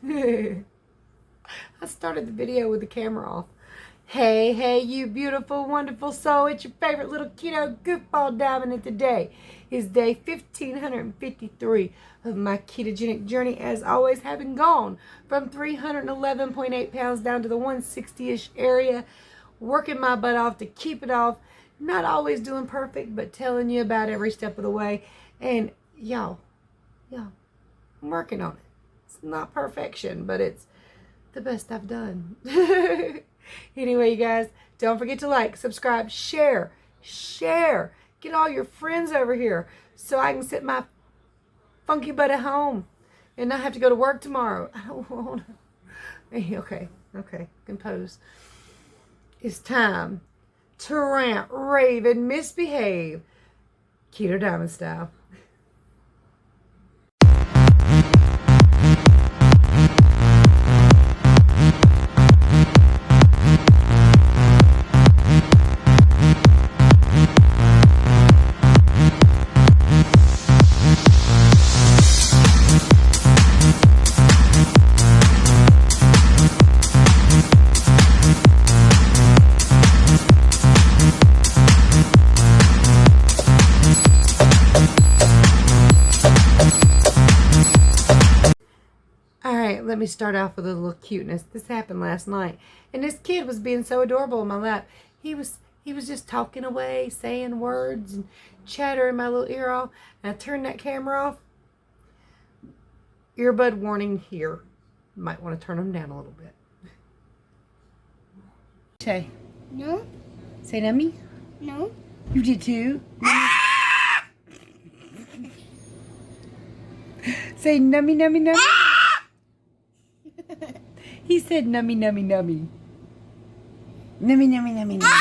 I started the video with the camera off. Hey, hey, you beautiful, wonderful soul. It's your favorite little keto goofball diamond, and today is day 1553 of my ketogenic journey, as always, having gone from 311.8 pounds down to the 160-ish area, working my butt off to keep it off. Not always doing perfect, but telling you about every step of the way. And y'all, I'm working on it. It's not perfection, but it's the best I've done. Anyway, you guys, don't forget to like, subscribe, share. Get all your friends over here so I can sit my funky butt at home and not have to go to work tomorrow. I don't want to. Okay, compose. It's time to rant, rave, and misbehave. Keto Diamond style. Let me start off with a little cuteness. This happened last night, and this kid was being so adorable in my lap. He was just talking away, saying words and chattering my little ear off, and I turned that camera off. Earbud warning here. Might want to turn them down a little bit. Say no. Say Nummy. No. You did too. Say Nummy, Nummy, Nummy. He said nummy, nummy, nummy. Nummy, nummy, nummy, nummy.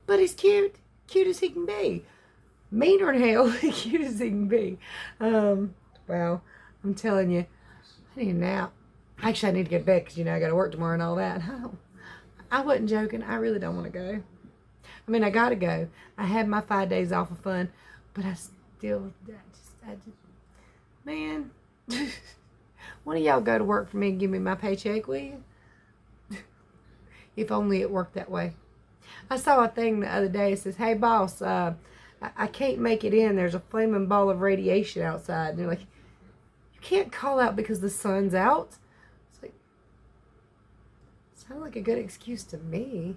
But he's cute. Cute as he can be. Meaner than hell. Cute as he can be. Well, I'm telling you, I need a nap. Actually, I need to get to bed because, I got to work tomorrow and all that. I wasn't joking. I really don't want to go. I mean, I got to go. I had my 5 days off of fun, but I just man, one of y'all go to work for me and give me my paycheck, will you? If only it worked that way. I saw a thing the other day. It says, hey, boss, I can't make it in. There's a flaming ball of radiation outside. And they're like, you can't call out because the sun's out? It's like, sounds like a good excuse to me.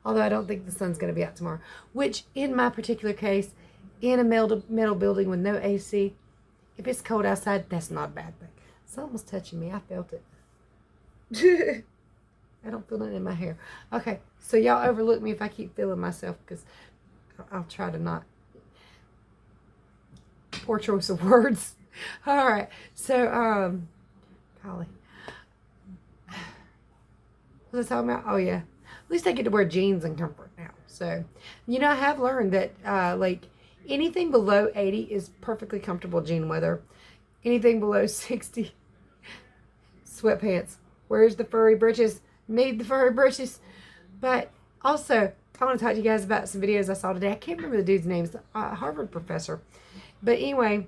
Although I don't think the sun's going to be out tomorrow. Which, in my particular case, in a metal building with no AC, if it's cold outside, that's not a bad thing. Something was touching me. I felt it. I don't feel it in my hair. Okay, so y'all overlook me if I keep feeling myself, because I'll try to not. Poor choice of words. All right, so, golly. What was I talking about? Oh, yeah. At least I get to wear jeans and comfort now. So, I have learned that, anything below 80 is perfectly comfortable jean weather. Anything below 60, sweatpants. Where's the furry britches? Need the furry britches. But also, I want to talk to you guys about some videos I saw today. I can't remember the dude's name. It's a Harvard professor. But anyway,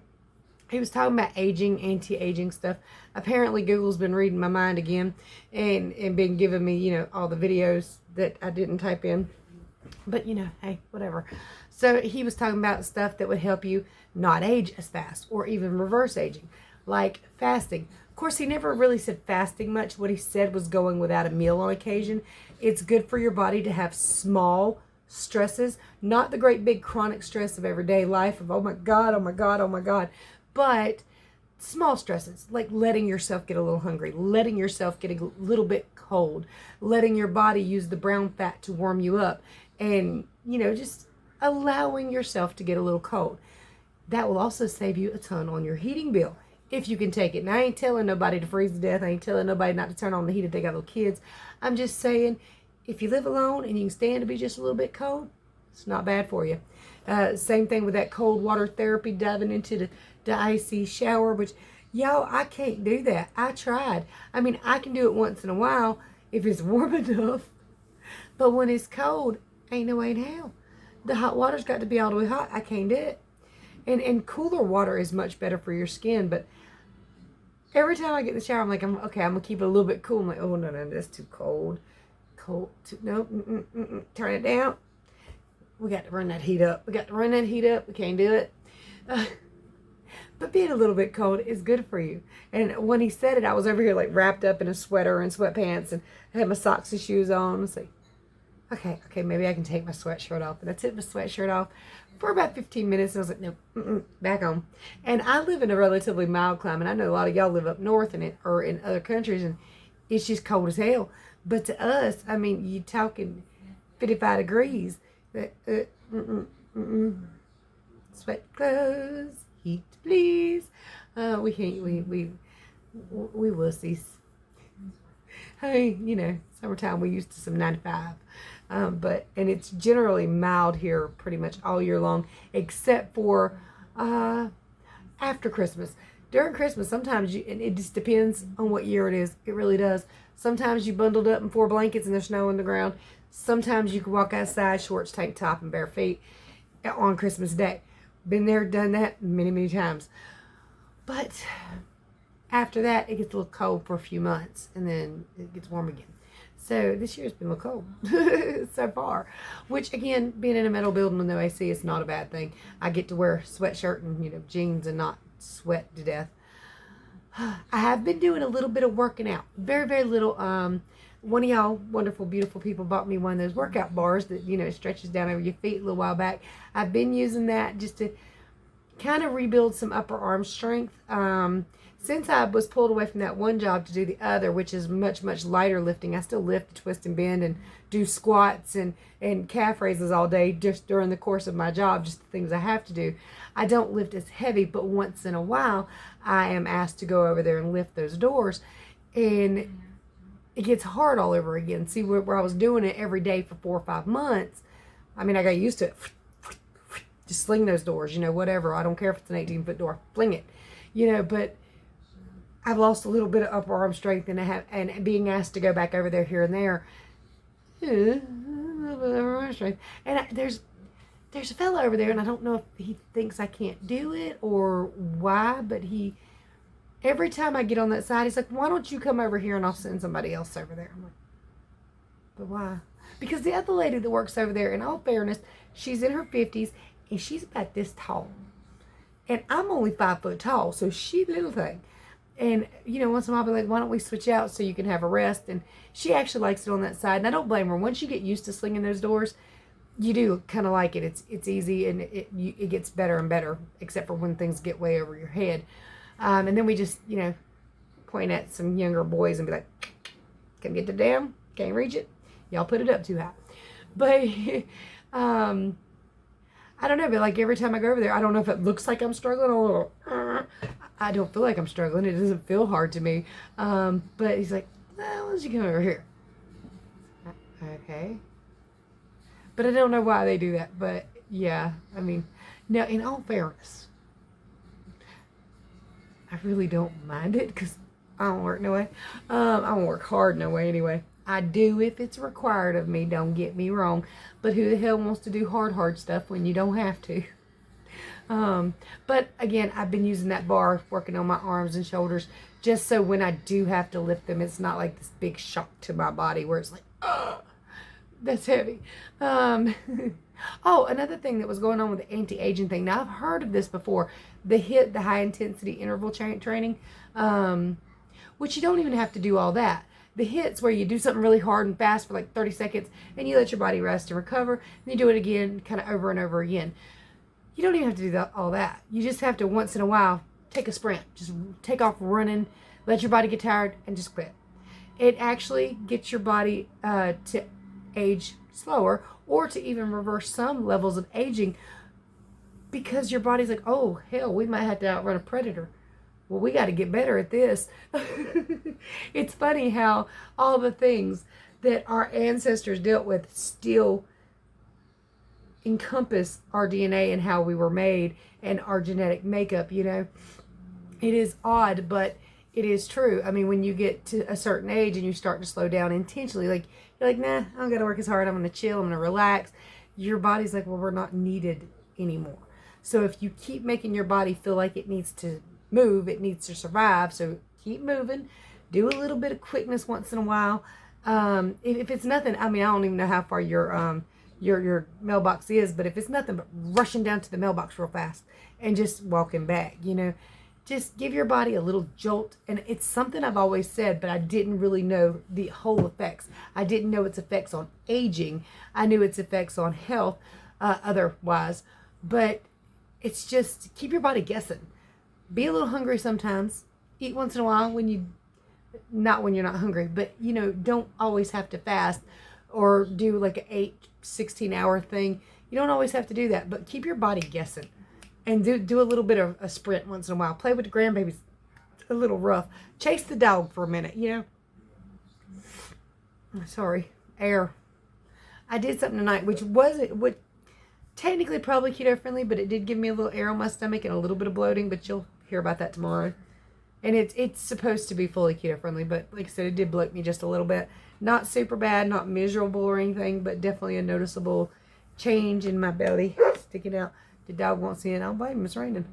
he was talking about aging, anti-aging stuff. Apparently, Google's been reading my mind again and been giving me, all the videos that I didn't type in. But, hey, whatever. So he was talking about stuff that would help you not age as fast or even reverse aging, like fasting. Of course, he never really said fasting much. What he said was going without a meal on occasion. It's good for your body to have small stresses, not the great big chronic stress of everyday life of, oh my God, oh my God, oh my God, but small stresses, like letting yourself get a little hungry, letting yourself get a little bit cold, letting your body use the brown fat to warm you up, and, just allowing yourself to get a little cold. That will also save you a ton on your heating bill, if you can take it. And I ain't telling nobody to freeze to death. I ain't telling nobody not to turn on the heat if they got little kids. I'm just saying, if you live alone and you can stand to be just a little bit cold, it's not bad for you. Same thing with that cold water therapy, diving into the icy shower, which, y'all, I can't do that. I tried. I mean, I can do it once in a while if it's warm enough. But when it's cold, ain't no way in hell. The hot water's got to be all the way hot. I can't do it. And cooler water is much better for your skin, but every time I get in the shower, I'm like, okay, I'm gonna keep it a little bit cool. I'm like, oh no, that's too cold. No, turn it down. We got to run that heat up. We can't do it. But being a little bit cold is good for you. And when he said it, I was over here like wrapped up in a sweater and sweatpants, and I had my socks and shoes on. It's like, okay, maybe I can take my sweatshirt off. And I took my sweatshirt off for about 15 minutes, and I was like, no, back on. And I live in a relatively mild climate. I know a lot of y'all live up north or in other countries, and it's just cold as hell. But to us, I mean, you talking 55 degrees. Sweat clothes, heat please. We can't. We wussies. Hey, summertime we used to some 95. And it's generally mild here pretty much all year long, except for after Christmas. During Christmas, sometimes and it just depends on what year it is. It really does. Sometimes you bundled up in 4 blankets and there's snow on the ground. Sometimes you can walk outside, shorts, tank top, and bare feet on Christmas Day. Been there, done that many, many times. But after that, it gets a little cold for a few months, and then it gets warm again. So this year's been a little cold so far, which again, being in a metal building with no AC is not a bad thing. I get to wear a sweatshirt and jeans and not sweat to death. I have been doing a little bit of working out, very, very little. One of y'all wonderful, beautiful people bought me one of those workout bars that, stretches down over your feet a little while back. I've been using that just to kind of rebuild some upper arm strength. Since I was pulled away from that one job to do the other, which is much, much lighter lifting, I still lift, twist, and bend, and do squats and calf raises all day just during the course of my job, just the things I have to do. I don't lift as heavy, but once in a while, I am asked to go over there and lift those doors. And it gets hard all over again. See, where I was doing it every day for 4 or 5 months, I mean, I got used to it. Just sling those doors, whatever. I don't care if it's an 18-foot door. Fling it. But I've lost a little bit of upper arm strength, and being asked to go back over there here and there, a little bit of upper arm strength. And there's a fella over there, and I don't know if he thinks I can't do it or why, but every time I get on that side, he's like, why don't you come over here and I'll send somebody else over there? I'm like, but why? Because the other lady that works over there, in all fairness, she's in her 50s, and she's about this tall. And I'm only 5 foot tall, so she's a little thing. And, once in a while I'll be like, why don't we switch out so you can have a rest? And she actually likes it on that side, and I don't blame her. Once you get used to slinging those doors, you do kind of like it. It's easy, and it gets better and better, except for when things get way over your head. And then we just, point at some younger boys and be like, can get the dam? Can't reach it? Y'all put it up too high. But, I don't know, but like every time I go over there, I don't know if it looks like I'm struggling or I don't feel like I'm struggling. It doesn't feel hard to me. But he's like, well, why don't you come over here? Okay. But I don't know why they do that. But yeah, I mean, now in all fairness, I really don't mind it because I don't work no way. I don't work hard no way anyway. I do if it's required of me, don't get me wrong. But who the hell wants to do hard stuff when you don't have to? But again, I've been using that bar, working on my arms and shoulders, just so when I do have to lift them, it's not like this big shock to my body where it's like, oh, that's heavy. Oh, another thing that was going on with the anti-aging thing. Now, I've heard of this before. The high intensity interval training, which you don't even have to do all that. The HIITs where you do something really hard and fast for like 30 seconds and you let your body rest and recover, and you do it again, kind of over and over again. You don't even have to do all that. You just have to, once in a while, take a sprint. Just take off running, let your body get tired, and just quit. It actually gets your body to age slower, or to even reverse some levels of aging, because your body's like, oh, hell, we might have to outrun a predator. Well, we got to get better at this. It's funny how all the things that our ancestors dealt with still encompass our DNA and how we were made and our genetic makeup, It is odd, but it is true. I mean, when you get to a certain age and you start to slow down intentionally, like, you're like, nah, I don't got to work as hard. I'm going to chill. I'm going to relax. Your body's like, well, we're not needed anymore. So if you keep making your body feel like it needs to move, it needs to survive. So keep moving. Do a little bit of quickness once in a while. If it's nothing, I mean, I don't even know how far your mailbox is, but if it's nothing but rushing down to the mailbox real fast and just walking back, just give your body a little jolt. And it's something I've always said, but I didn't really know the whole effects. I didn't know its effects on aging. I knew its effects on health, otherwise, but it's just keep your body guessing. Be a little hungry sometimes. Eat once in a while not when you're not hungry, but don't always have to fast or do like an 16 hour thing. You don't always have to do that, but keep your body guessing and do a little bit of a sprint once in a while. Play with the grandbabies a little rough. Chase the dog for a minute, Sorry, air. I did something tonight, which technically probably keto friendly, but it did give me a little air on my stomach and a little bit of bloating, but you'll hear about that tomorrow. And it's supposed to be fully keto friendly, but like I said, it did bloat me just a little bit. Not super bad, not miserable or anything, but definitely a noticeable change in my belly sticking out. The dog won't see it. I don't blame him. It's raining.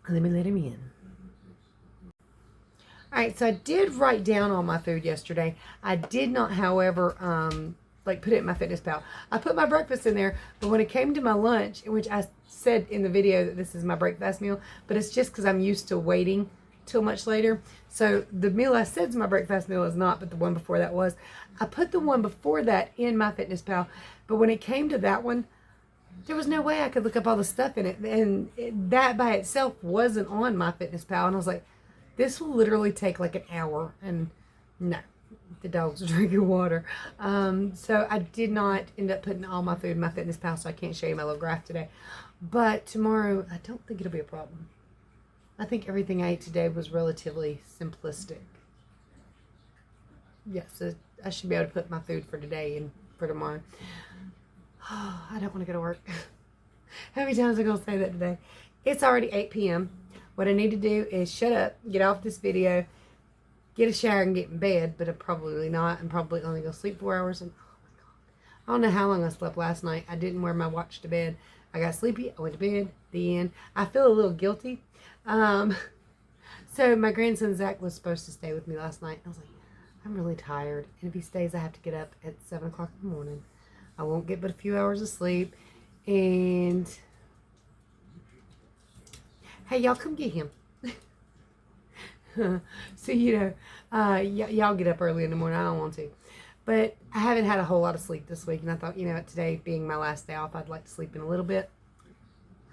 Let me let him in. All right, so I did write down all my food yesterday. I did not, however, put it in my fitness pal. I put my breakfast in there, but when it came to my lunch, which I said in the video that this is my breakfast meal, but it's just because I'm used to waiting till much later. So the meal I said is my breakfast meal is not, but the one before that was. I put the one before that in my fitness pal, but when it came to that one, there was no way I could look up all the stuff in it, and that by itself wasn't on my fitness pal, and I was like, this will literally take like an hour, and no. The dogs are drinking water. So I did not end up putting all my food in my fitness pal, so I can't show you my little graph today. But tomorrow, I don't think it'll be a problem. I think everything I ate today was relatively simplistic. Yes, I should be able to put my food for today and for tomorrow. Oh, I don't want to go to work. How many times am I going to say that today? It's already 8 p.m. What I need to do is shut up, get off this video, get a shower and get in bed, but I'm probably not. I'm probably only going to sleep 4 hours. And oh my God, I don't know how long I slept last night. I didn't wear my watch to bed. I got sleepy. I went to bed. The end. I feel a little guilty. So my grandson Zach was supposed to stay with me last night. I was like, I'm really tired. And if he stays, I have to get up at 7 o'clock in the morning. I won't get but a few hours of sleep. And hey, y'all come get him. So, y'all get up early in the morning. I don't want to. But I haven't had a whole lot of sleep this week. And I thought, today being my last day off, I'd like to sleep in a little bit.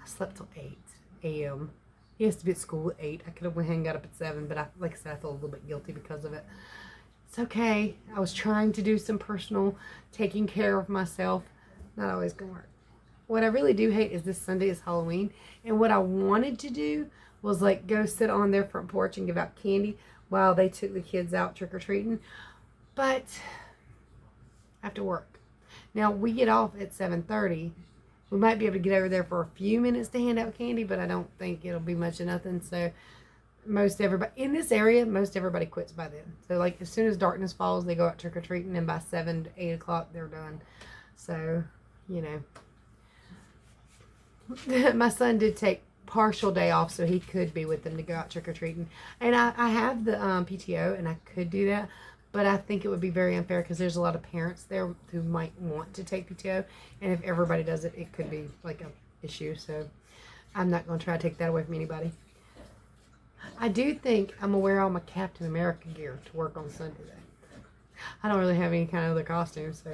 I slept till 8 a.m. He has to be at school at 8. I could have went and got up at 7. But like I said, I feel a little bit guilty because of it. It's okay. I was trying to do some personal taking care of myself. Not always going to work. What I really do hate is this Sunday is Halloween. And what I wanted to do was go sit on their front porch and give out candy while they took the kids out trick-or-treating. But I have to work. Now, we get off at 7:30. We might be able to get over there for a few minutes to hand out candy, but I don't think it'll be much of nothing. So most everybody in this area, most everybody quits by then. So as soon as darkness falls, they go out trick-or-treating, and by 7 to 8 o'clock, they're done. So, my son did take partial day off so he could be with them to go out trick-or-treating, and I have the PTO and I could do that, but I think it would be very unfair because there's a lot of parents there who might want to take PTO, and if everybody does it, it could be an issue. So I'm not going to try to take that away from anybody. I do think I'm going to wear all my Captain America gear to work on Sunday though. I don't really have any kind of other costumes, so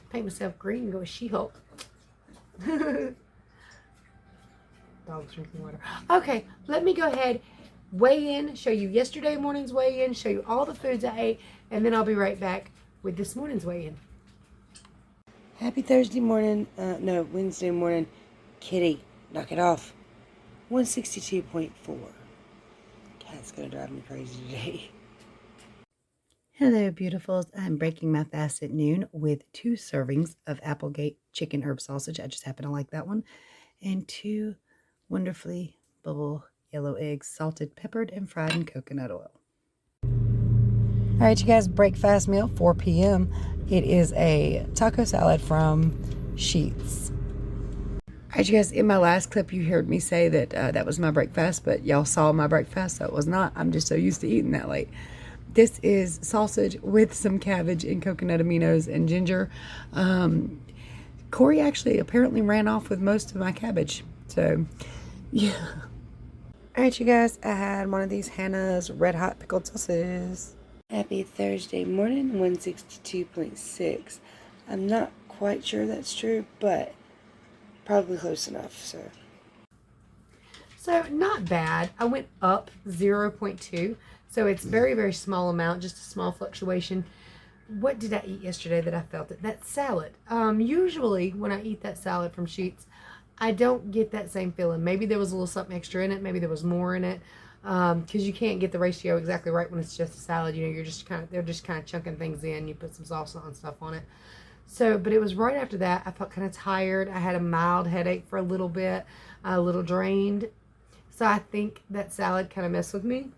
paint myself green and go with She-Hulk. Dogs drinking water. Okay, let me go ahead, weigh in, show you yesterday morning's weigh-in, show you all the foods I ate, and then I'll be right back with this morning's weigh-in. Happy Thursday morning, Wednesday morning. Kitty, knock it off. 162.4. Cat's gonna drive me crazy today. Hello, beautifuls. I'm breaking my fast at noon with 2 servings of Applegate chicken herb sausage. I just happen to like that one. And 2 wonderfully bubble yellow eggs, salted, peppered, and fried in coconut oil. All right, you guys, breakfast meal, 4 p.m. It is a taco salad from sheets. Alright, you guys, in my last clip, you heard me say that that was my breakfast, but y'all saw my breakfast, so it was not. I'm just so used to eating that late. This is sausage with some cabbage and coconut aminos and ginger. Corey actually apparently ran off with most of my cabbage, so yeah. Alright, you guys, I had one of these Hannah's red hot pickled sausages. Happy Thursday morning, 162.6. I'm not quite sure that's true, but probably close enough, so not bad. I went up 0.2, so it's very, very small amount, just a small fluctuation. What did I eat yesterday that I felt it? That salad. Usually when I eat that salad from Sheetz, I don't get that same feeling. Maybe there was a little something extra in it, maybe there was more in it, because you can't get the ratio exactly right when it's just a salad. You know, they're just kind of chunking things in. You put some salsa and stuff on it. So, but it was right after that. I felt kind of tired. I had a mild headache for a little bit, a little drained. So I think that salad kind of messed with me.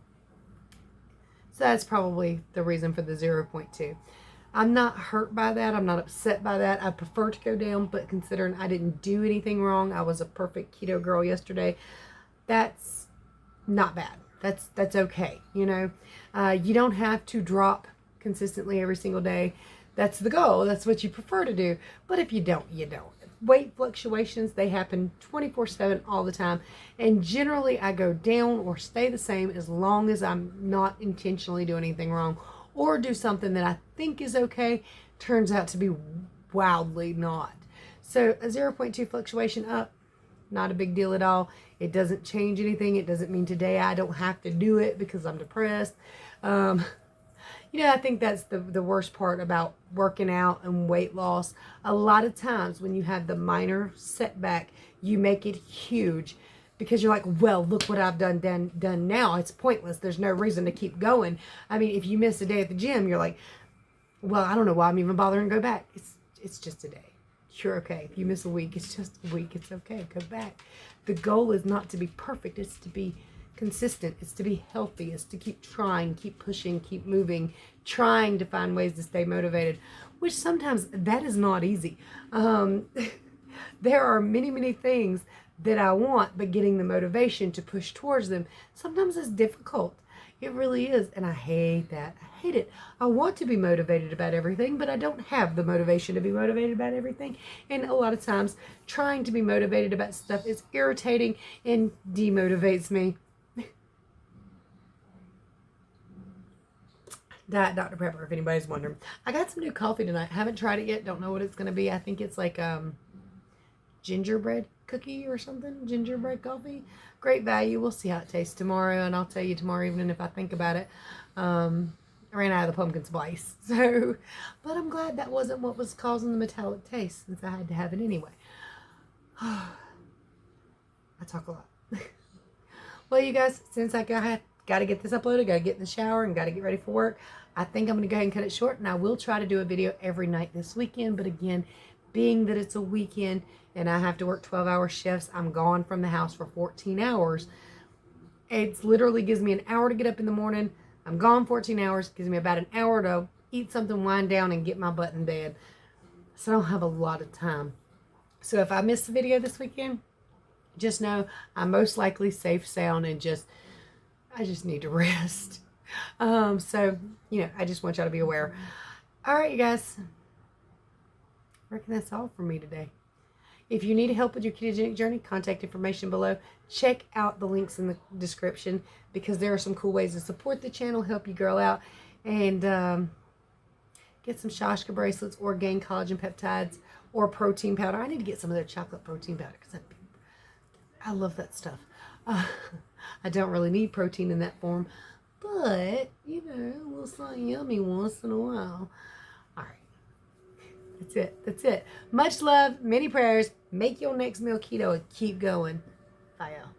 So that's probably the reason for the 0.2. I'm not hurt by that. I'm not upset by that. I prefer to go down, but considering I didn't do anything wrong, I was a perfect keto girl yesterday. That's not bad. That's okay. You know, you don't have to drop consistently every single day. That's the goal. That's what you prefer to do. But if you don't, you don't. Weight fluctuations, they happen 24/7 all the time. And generally, I go down or stay the same as long as I'm not intentionally doing anything wrong or do something that I think is okay, turns out to be wildly not. So a 0.2 fluctuation up, not a big deal at all. It doesn't change anything. It doesn't mean today I don't have to do it because I'm depressed. You know, I think that's the worst part about working out and weight loss. A lot of times when you have the minor setback, you make it huge because you're like, well, look what I've done now. It's pointless. There's no reason to keep going. I mean, if you miss a day at the gym, you're like, well, I don't know why I'm even bothering to go back. It's just a day. You're okay. If you miss a week, it's just a week. It's okay. Go back. The goal is not to be perfect. It's to be consistent. It's to be healthy. It's to keep trying, keep pushing, keep moving, trying to find ways to stay motivated, which sometimes that is not easy. There are many, many things that I want, but getting the motivation to push towards them sometimes is difficult. It really is. And I hate that. I hate it. I want to be motivated about everything, but I don't have the motivation to be motivated about everything. And a lot of times trying to be motivated about stuff is irritating and demotivates me. Diet Dr. Pepper, if anybody's wondering. I got some new coffee tonight. Haven't tried it yet. Don't know what it's going to be. I think it's like gingerbread cookie or something. Gingerbread coffee. Great value. We'll see how it tastes tomorrow, and I'll tell you tomorrow evening if I think about it. I ran out of the pumpkin spice. So, but I'm glad that wasn't what was causing the metallic taste since I had to have it anyway. I talk a lot. Well, you guys, since I got to get this uploaded, got to get in the shower, and got to get ready for work, I think I'm going to go ahead and cut it short, and I will try to do a video every night this weekend. But again, being that it's a weekend and I have to work 12-hour shifts, I'm gone from the house for 14 hours. It literally gives me an hour to get up in the morning. I'm gone 14 hours. Gives me about an hour to eat something, wind down, and get my butt in bed. So I don't have a lot of time. So if I miss the video this weekend, just know I'm most likely safe, sound, and I just need to rest. So, you know, I just want y'all to be aware. All right, you guys. I reckon that's all for me today. If you need help with your ketogenic journey, contact information below. Check out the links in the description because there are some cool ways to support the channel, help you girl out, and get some Shashka bracelets or gain collagen peptides or protein powder. I need to get some of their chocolate protein powder because I love that stuff. I don't really need protein in that form, but, you know, a little something yummy once in a while. All right. That's it. That's it. Much love, many prayers. Make your next meal keto and keep going. Bye, y'all.